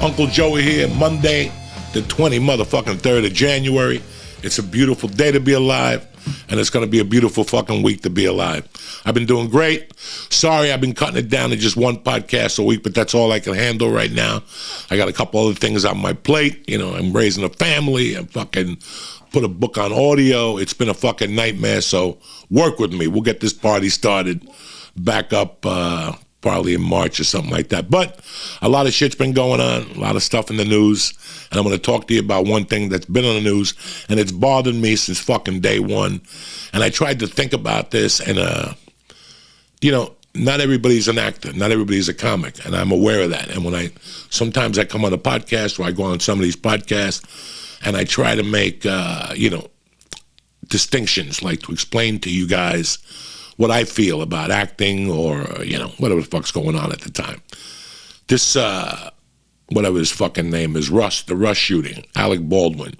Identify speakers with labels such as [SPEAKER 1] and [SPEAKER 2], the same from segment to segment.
[SPEAKER 1] Uncle Joey here, Monday, the 3rd of January. It's a beautiful day to be alive, and it's going to be a beautiful fucking week to be alive. I've been doing great. Sorry, I've been cutting it down to just one podcast a week, but that's all I can handle right now. I got a couple other things on my plate. You know, I'm raising a family. I'm fucking put a book on audio. It's been a fucking nightmare, so work with me. We'll get this party started back up probably in March or something like that. But a lot of shit's been going on, a lot of stuff in the news, and I'm going to talk to you about one thing that's been on the news, and it's bothered me since fucking day one. And I tried to think about this, and, you know, not everybody's an actor, not everybody's a comic, and I'm aware of that. And sometimes I come on a podcast, or I go on some of these podcasts, and I try to make, you know, distinctions, like to explain to you guys what I feel about acting or, you know, whatever the fuck's going on at the time. This, whatever his fucking name is, the Rush shooting, Alec Baldwin.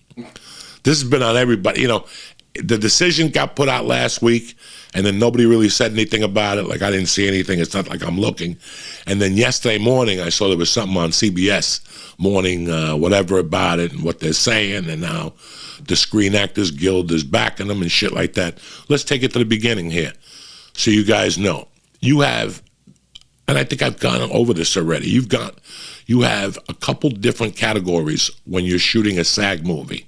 [SPEAKER 1] This has been on everybody. You know, the decision got put out last week, and then nobody really said anything about it. Like, I didn't see anything. It's not like I'm looking. And then yesterday morning, I saw there was something on CBS Morning, whatever about it and what they're saying, and now the Screen Actors Guild is backing them and shit like that. Let's take it to the beginning here, so you guys know. You have, and I think I've gone over this already, you have a couple different categories when you're shooting a SAG movie.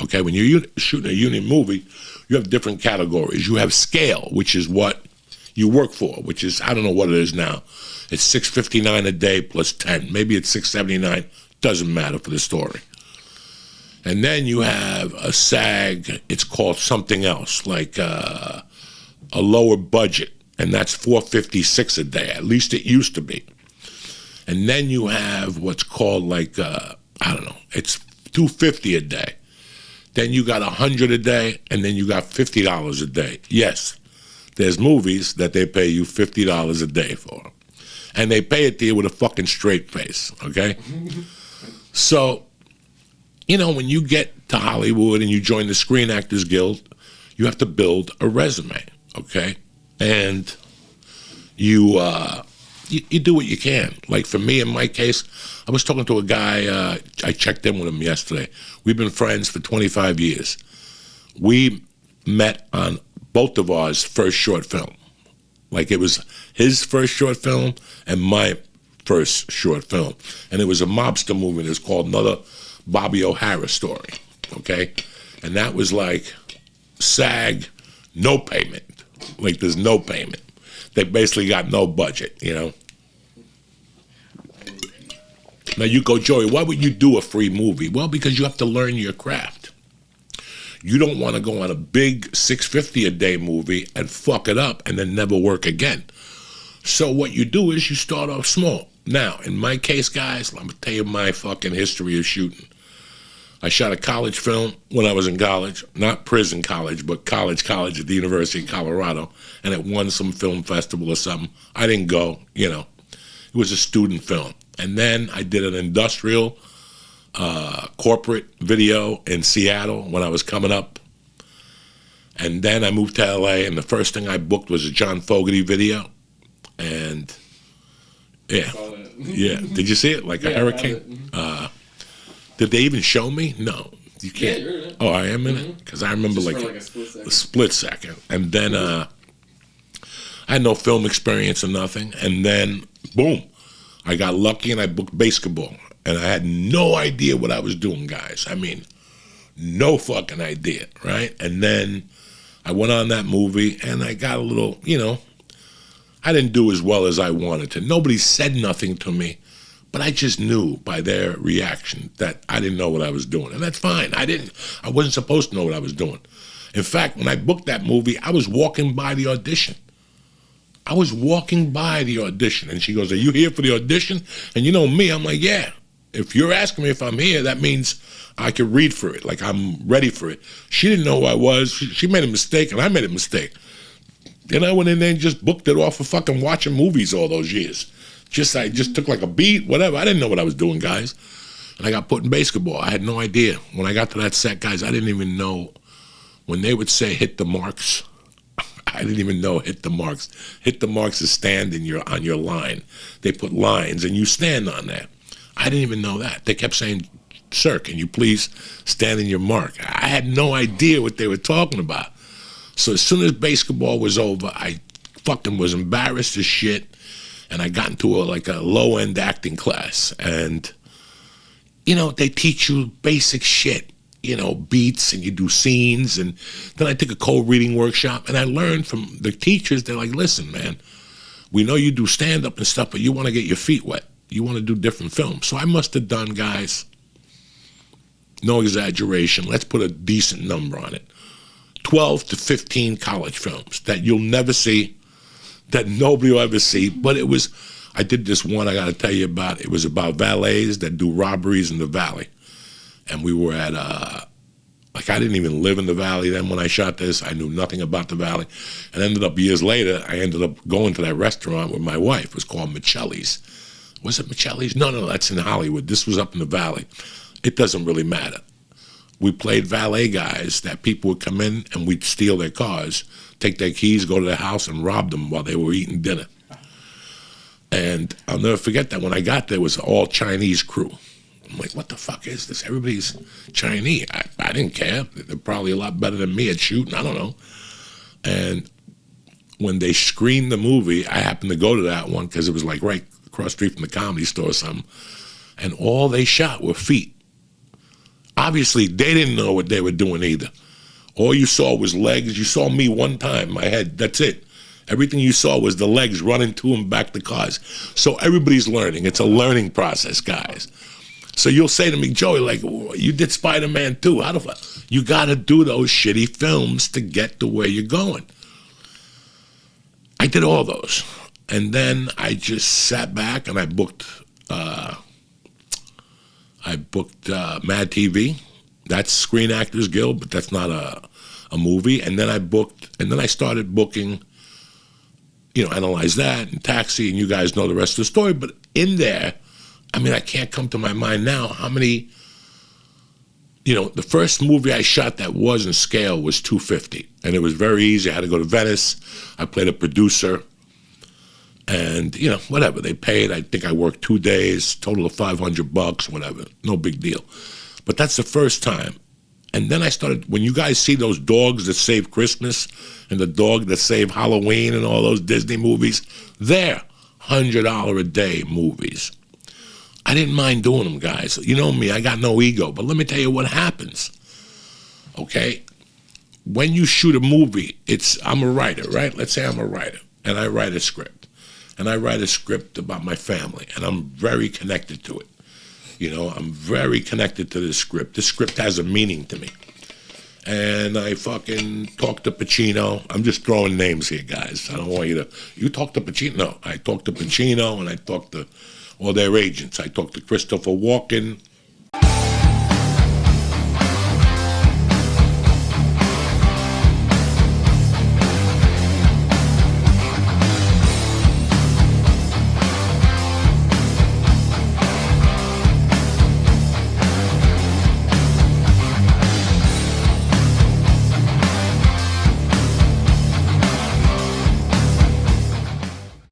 [SPEAKER 1] Okay, when you're shooting a union movie, you have different categories. You have scale, which is what you work for, which is, I don't know what it is now. It's $6.59 a day plus 10. Maybe it's $6.79. Doesn't matter for the story. And then you have a SAG, it's called something else, like a lower budget, and that's $4.56 a day. At least it used to be. And then you have what's called like, I don't know, it's $2.50 a day. Then you got $100 a day, and then you got $50 a day. Yes, there's movies that they pay you $50 a day for. And they pay it to you with a fucking straight face, okay? So, you know, when you get to Hollywood and you join the Screen Actors Guild, you have to build a resume, okay? And you do what you can. Like for me, in my case, I was talking to a guy, I checked in with him yesterday. We've been friends for 25 years. We met on both of ours first short film. Like it was his first short film and my first short film. And it was a mobster movie that's called Another Bobby O'Hara Story, okay? And that was like SAG, no payment. Like there's no payment. They basically got no budget, you know? Now you go, Joey, why would you do a free movie? Well, because you have to learn your craft. You don't want to go on a big $6.50 a day movie and fuck it up and then never work again. So what you do is you start off small. Now, in my case, guys, I'm going to tell you my fucking history of shooting. I shot a college film when I was in college, not prison college, but college at the University of Colorado, and it won some film festival or something. I didn't go, you know. It was a student film. And then I did an industrial corporate video in Seattle when I was coming up. And then I moved to LA, and the first thing I booked was a John Fogerty video. And yeah. Did you see it? Like a hurricane? Did they even show me? No. You can't. Yeah, you're in it. Oh, I am in it? Because I remember like a split second. And then I had no film experience or nothing. And then, boom, I got lucky and I booked basketball. And I had no idea what I was doing, guys. I mean, no fucking idea, right? And then I went on that movie and I got a little, you know, I didn't do as well as I wanted to. Nobody said nothing to me, but I just knew by their reaction that I didn't know what I was doing. And that's fine. I wasn't supposed to know what I was doing. In fact, when I booked that movie, I was walking by the audition. And she goes, are you here for the audition? And you know me, I'm like, yeah. If you're asking me if I'm here, that means I can read for it. Like I'm ready for it. She didn't know who I was. She made a mistake and I made a mistake. Then I went in there and just booked it off of fucking watching movies all those years. I just took like a beat, whatever. I didn't know what I was doing, guys. And I got put in basketball. I had no idea. When I got to that set, guys, I didn't even know. When they would say hit the marks, I didn't even know hit the marks. Hit the marks is stand on your line. They put lines and you stand on that. I didn't even know that. They kept saying, "Sir, can you please stand in your mark?" I had no idea what they were talking about. So as soon as basketball was over, I fucking was embarrassed as shit, and I got into a low-end acting class. And, you know, they teach you basic shit, you know, beats, and you do scenes. And then I took a cold reading workshop, and I learned from the teachers. They're like, "Listen, man, we know you do stand-up and stuff, but you want to get your feet wet. You want to do different films." So I must have done, guys, no exaggeration, let's put a decent number on it, 12 to 15 college films that you'll never see, that nobody will ever see. But it was, I did this one I got to tell you about. It was about valets that do robberies in the Valley. And we were at, I didn't even live in the Valley then when I shot this. I knew nothing about the Valley. And ended up, years later, I ended up going to that restaurant with my wife. It was called Michelli's. Was it Michelli's? No, that's in Hollywood. This was up in the Valley. It doesn't really matter. We played valet guys that people would come in and we'd steal their cars, take their keys, go to their house, and rob them while they were eating dinner. And I'll never forget that when I got there, it was an all Chinese crew. I'm like, what the fuck is this? Everybody's Chinese. I didn't care. They're probably a lot better than me at shooting. I don't know. And when they screened the movie, I happened to go to that one because it was like right across the street from the Comedy Store or something. And all they shot were feet. Obviously, they didn't know what they were doing either. All you saw was legs. You saw me one time, my head, that's it. Everything you saw was the legs running to and back the cars. So everybody's learning. It's a learning process, guys. So you'll say to me, Joey, like, you did Spider-Man too. How the fuck? You got to do those shitty films to get to where you're going. I did all those. And then I just sat back and I booked Mad TV. That's Screen Actors Guild, but that's not a movie. And then I started booking, you know, Analyze That and Taxi, and you guys know the rest of the story. But in there, I mean, I can't come to my mind now how many, you know, the first movie I shot that was in scale was 250. And it was very easy. I had to go to Venice. I played a producer. And, you know, whatever, they paid. I think I worked 2 days, total of $500, whatever, no big deal. But that's the first time. And then I started, when you guys see those dogs that save Christmas and the dog that save Halloween and all those Disney movies, they're $100 a day movies. I didn't mind doing them, guys. You know me, I got no ego. But let me tell you what happens, okay? When you shoot a movie, I'm a writer, right? Let's say I'm a writer, and I write a script. And I write a script about my family, and I'm very connected to it. You know, I'm very connected to this script. This script has a meaning to me. And I fucking talk to Pacino. I'm just throwing names here, guys. I don't want you talk to Pacino? No, I talk to Pacino, and I talk to all their agents. I talk to Christopher Walken.